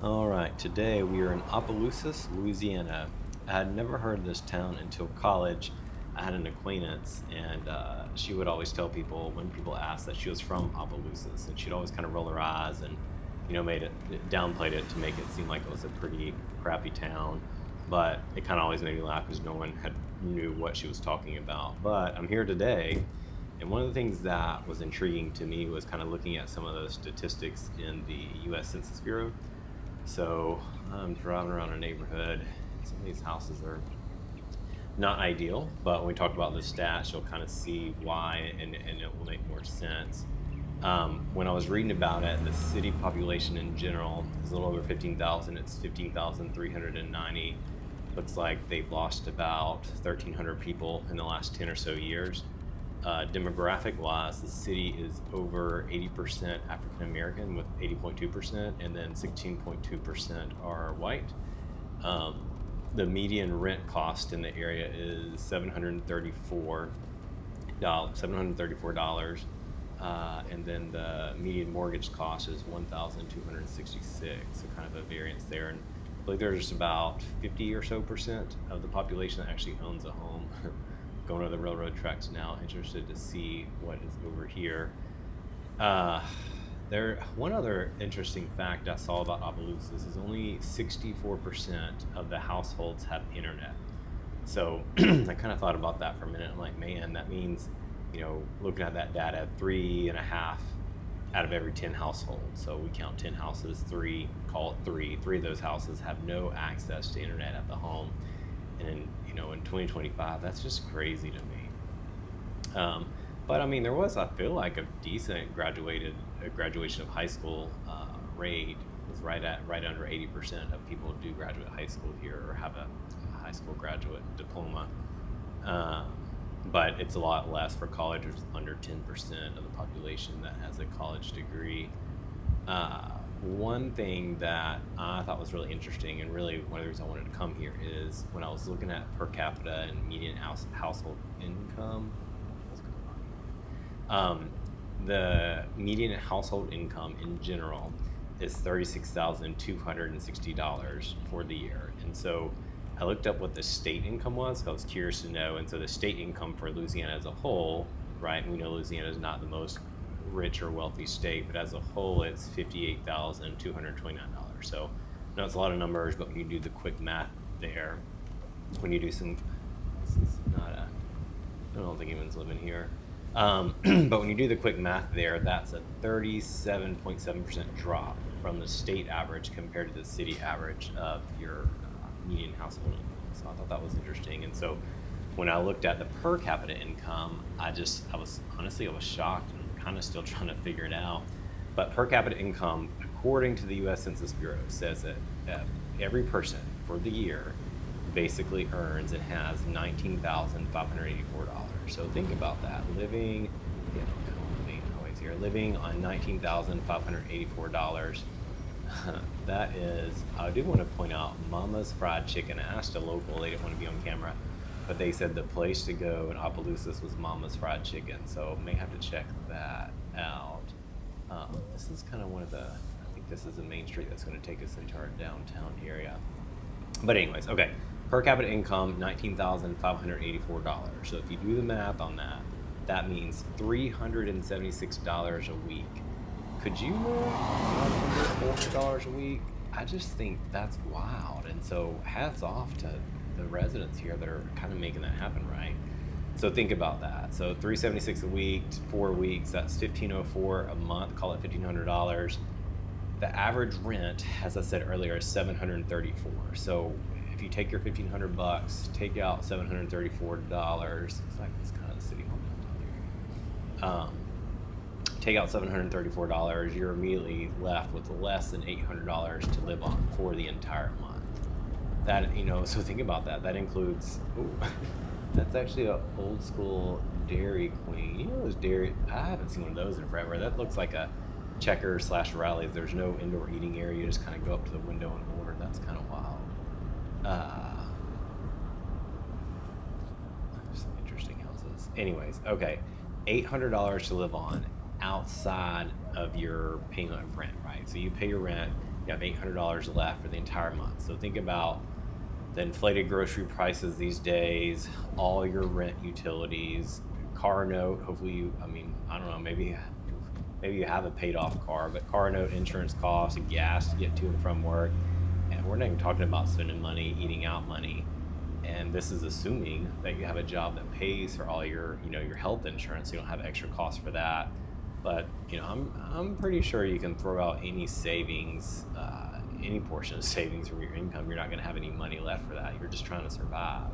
All right, today we are in Opelousas, Louisiana. I had never heard of this town until college. I had an acquaintance, and she would always tell people when people asked that she was from Opelousas, and she'd always kind of roll her eyes and, made it downplayed it to make it seem like it was a pretty crappy town. But it kind of always made me laugh because no one had knew what she was talking about. But I'm here today, and one of the things that was intriguing to me was kind of looking at some of the statistics in the U.S. Census Bureau. So I'm driving around a neighborhood. Some of these houses are not ideal, but when we talk about the stats, you'll kind of see why, and it will make more sense. When I was reading about it, the city population in general is a little over 15,000. It's 15,390. Looks like they've lost about 1,300 people in the last 10 or so years. Demographic wise, the city is over 80% African American with 80.2%, and then 16.2% are white. Um, the median rent cost in the area is $734, and then the median mortgage cost is 1,266. So kind of a variance there, and I believe there's about 50 or so percent of the population that actually owns a home. Going to the railroad tracks now, interested to see what is over here. Uh, one other interesting fact I saw about Opelousas is only 64% of the households have internet. So I kind of thought about that for a minute. I'm like, man, that means, looking at that data, 3.5 out of every 10 households. So we count 10 houses, call it three of those houses have no access to internet at the home. And in 2025, that's just crazy to me. But I mean, there was, I feel like, a decent graduation of high school rate. It was right under 80% of people who do graduate high school here or have a high school graduate diploma. Um, but it's a lot less for college. There's under 10% of the population that has a college degree. One thing that I thought was really interesting, and really one of the reasons I wanted to come here, is when I was looking at per capita and median household income. What's going on here? The median household income in general is $36,260 for the year. And so I looked up what the state income was. I was curious to know. And so the state income for Louisiana as a whole, right? And we know Louisiana is not the most rich or wealthy state, but as a whole, it's $58,229. So I know it's a lot of numbers, but when you do the quick math there, when you do some, this is not a, I don't think anyone's living here. But when you do the quick math there, that's a 37.7% drop from the state average compared to the city average of your median household income. So I thought that was interesting. And so when I looked at the per capita income, I was shocked and kind of still trying to figure it out. But per capita income, according to the U.S. Census Bureau, says that every person for the year basically earns and has $19,584. So think about that. Living on $19,584. That is, I do want to point out Mama's Fried Chicken. I asked a local, they didn't want to be on camera, but they said the place to go in Opelousas was Mama's Fried Chicken. So may have to check that out. This is kind of I think this is the main street that's going to take us into our downtown area. But anyways, okay. Per capita income, $19,584. So if you do the math on that, that means $376 a week. Could you live on under $400 a week? I just think that's wild. And so hats off to the residents here that are kind of making that happen, right? So think about that. So 376 a week, 4 weeks, that's 1,504 a month, call it $1,500. The average rent, as I said earlier, is $734. So if you take your $1,500, take out $734. It's like it's kind of the city hall down here. Take out $734, you're immediately left with less than $800 to live on for the entire month. That, so think about that. That includes, ooh, that's actually an old school Dairy Queen. You know those dairy, I haven't seen one of those in forever. That looks like a Checkers/Rallies. There's no indoor eating area. You just kind of go up to the window and order. That's kind of wild. Some interesting houses. Anyways, okay. $800 to live on outside of your payment of rent, right? So you pay your rent, you have $800 left for the entire month. So think about the inflated grocery prices these days, all your rent, utilities, car note. Hopefully you, I mean, I don't know, maybe you have a paid off car, but car note, insurance costs, gas to get to and from work. And we're not even talking about spending money, eating out money. And this is assuming that you have a job that pays for all your, your health insurance. So you don't have extra costs for that. But I'm pretty sure you can throw out any savings, any portion of savings from your income. You're not going to have any money left for that. You're just trying to survive.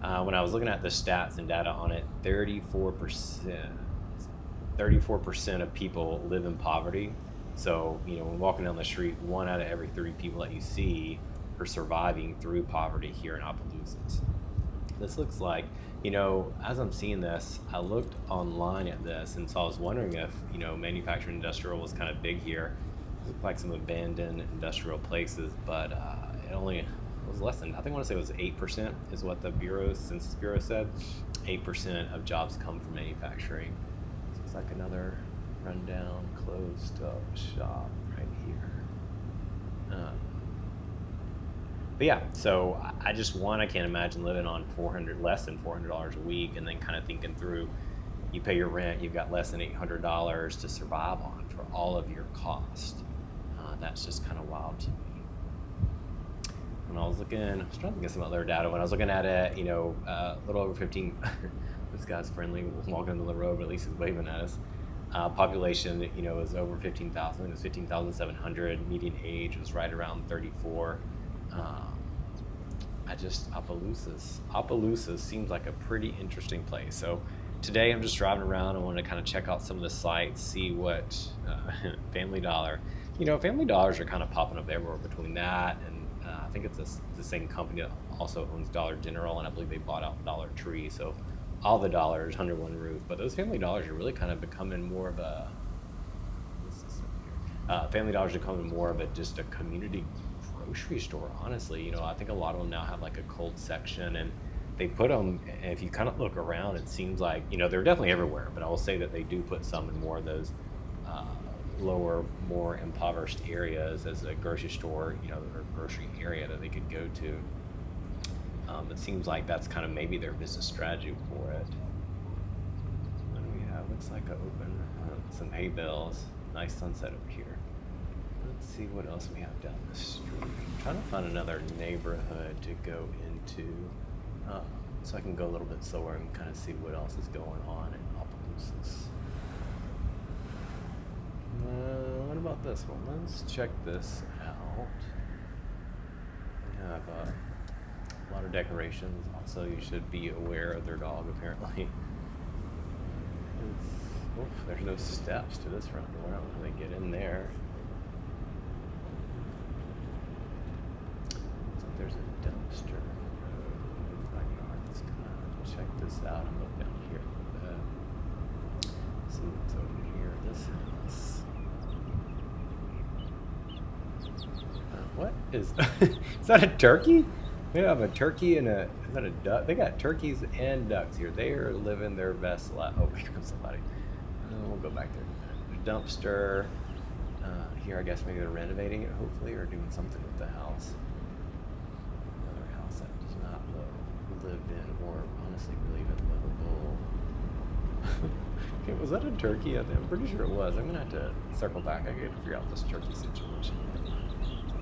When I was looking at the stats and data on it, 34% of people live in poverty. So when walking down the street, 1 out of every 3 people that you see are surviving through poverty here in Opelousas. This looks like, as I'm seeing this, I looked online at this, and so I was wondering if, manufacturing industrial was kind of big here. It looked like some abandoned industrial places, but it only was less than, I think I want to say it was 8% is what the Census Bureau said. 8% of jobs come from manufacturing. So it's like another rundown, closed up shop right here. But yeah, so I can't imagine living on less than $400 a week, and then kind of thinking through, you pay your rent, you've got less than $800 to survive on for all of your cost. That's just kind of wild to me. When I was trying to get some other data. When I was looking at it, a little over 15, this guy's friendly, walking on the road, but at least he's waving at us. Population, is over 15,000. It was 15,700. Median age was right around 34. Opelousas seems like a pretty interesting place. So today I'm just driving around. I wanted to kind of check out some of the sites, see what Family Dollar. Family Dollars are kind of popping up everywhere between that and I think it's the same company that also owns Dollar General, and I believe they bought out Dollar Tree. So all the dollars under one roof. But those Family Dollars are really kind of becoming more of a Family Dollars are becoming more of just a community grocery store, honestly. I think a lot of them now have like a cold section, and they put them, and if you kind of look around, it seems like, they're definitely everywhere, but I will say that they do put some in more of those lower, more impoverished areas as a grocery store, or grocery area that they could go to. It seems like that's kind of maybe their business strategy for it. What do we have? Looks like some hay bales. Nice sunset over here. Let's see what else we have down the street. I'm trying to find another neighborhood to go into, so I can go a little bit slower and kind of see what else is going on in Opelousas. What about this one? Let's check this out. We have a lot of decorations. Also, you should be aware of their dog, apparently. There's no steps to this front door. I don't know how they get in there. There's a dumpster. Let's kind of check this out and look down here a little bit. See what's over here. This house. What is is that a turkey? We have a turkey and is that a duck? They got turkeys and ducks here. They are living their best life. Oh, here comes somebody. We'll go back there. There's a dumpster. Here, I guess maybe they're renovating it, hopefully, or doing something with the house. Another house that does not look lived in, or honestly really even livable. Okay, was that a turkey? I'm pretty sure it was. I'm gonna have to circle back. I gotta figure out this turkey situation.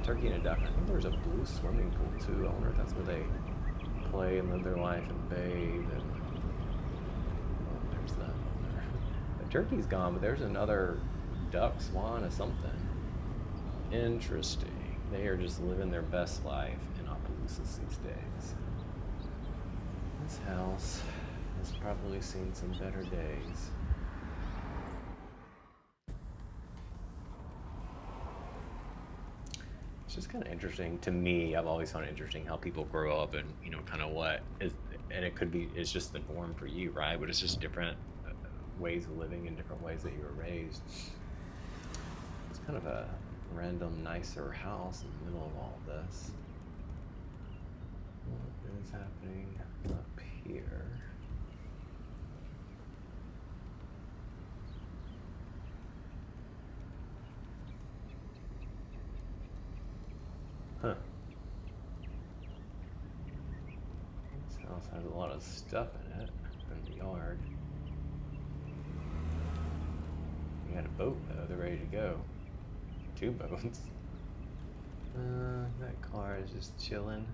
Turkey and a duck. I think there's a blue swimming pool too. I wonder if that's where they play and live their life and bathe. And there's that. The turkey's gone, but there's another duck, swan, or something. Interesting. They are just living their best life in Opelousas these days. This house has probably seen some better days. It's just kind of interesting to me. I've always found it interesting how people grow up and, kind of what is, and it's just the norm for you, right? But it's just different ways of living and different ways that you were raised. It's kind of a random, nicer house in the middle of all this. What is happening up here? Huh. This house has a lot of stuff in it, in the yard. You got a boat though, they're ready to go. 2 boats. That car is just chilling.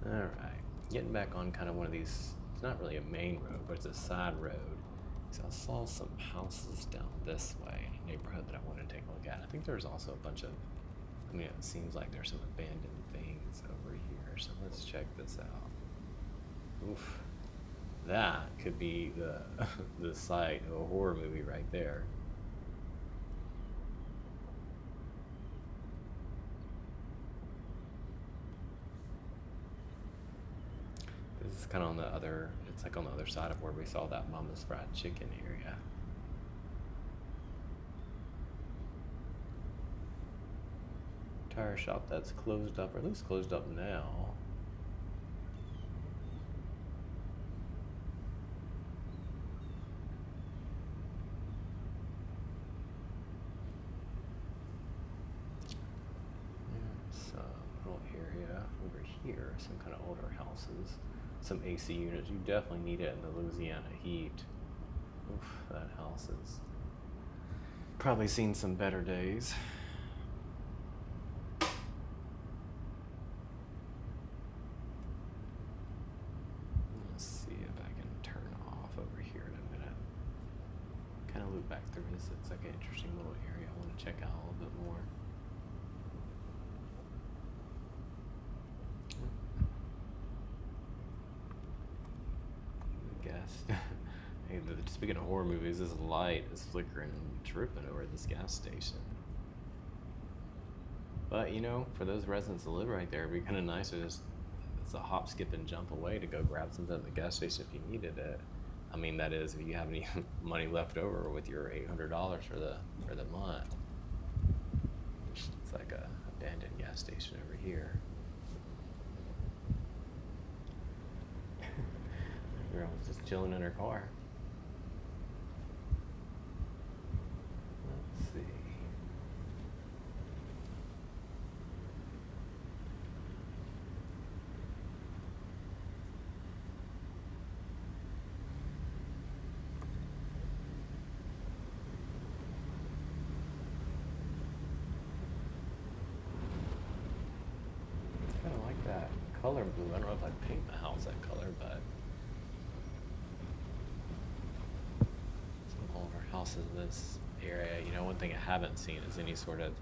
Alright, getting back on kind of one of these, it's not really a main road, but it's a side road. So I saw some houses down this way in a neighborhood that I wanted to take a look at. I think there's also a bunch of, I mean, it seems like there's some abandoned things over here. So let's check this out. Oof. That could be the the site of a horror movie right there. This is kind of on the other, it's like on the other side of where we saw that Mama's Fried Chicken area. Tire shop that's closed up, or at least closed up now. Some little area over here, some kind of older houses, some AC units. You definitely need it in the Louisiana heat. Oof, that house has probably seen some better days. Let's see if I can turn off over here in a minute. Kind of loop back through this. It's like an interesting little area I want to check out a little bit more. Gas. Hey, speaking of horror movies, this light is flickering and tripping over at this gas station. But you know, for those residents that live right there, it'd be kind of nice to just, it's a hop, skip, and jump away to go grab something at the gas station if you needed it. I mean, that is if you have any money left over with your $800 for the month. It's like a abandoned gas station over here. Girl was just chilling in her car. Let's see. Kind of like that color blue. I don't know if I'd paint the house that color, but houses in this area. You know, one thing I haven't seen is any sort of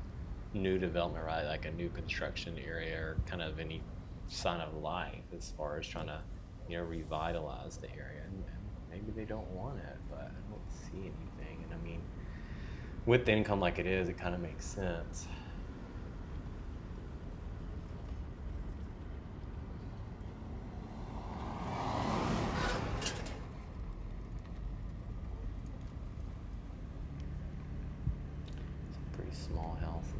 new development, right? Like a new construction area or kind of any sign of life as far as trying to, you know, revitalize the area. And maybe they don't want it, but I don't see anything. And I mean, with the income like it is, it kind of makes sense. Small houses.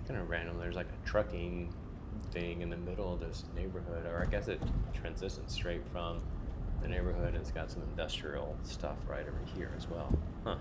Kind of random. There's like a trucking thing in the middle of this neighborhood, or I guess it transitions straight from the neighborhood. It's got some industrial stuff right over here as well. Huh.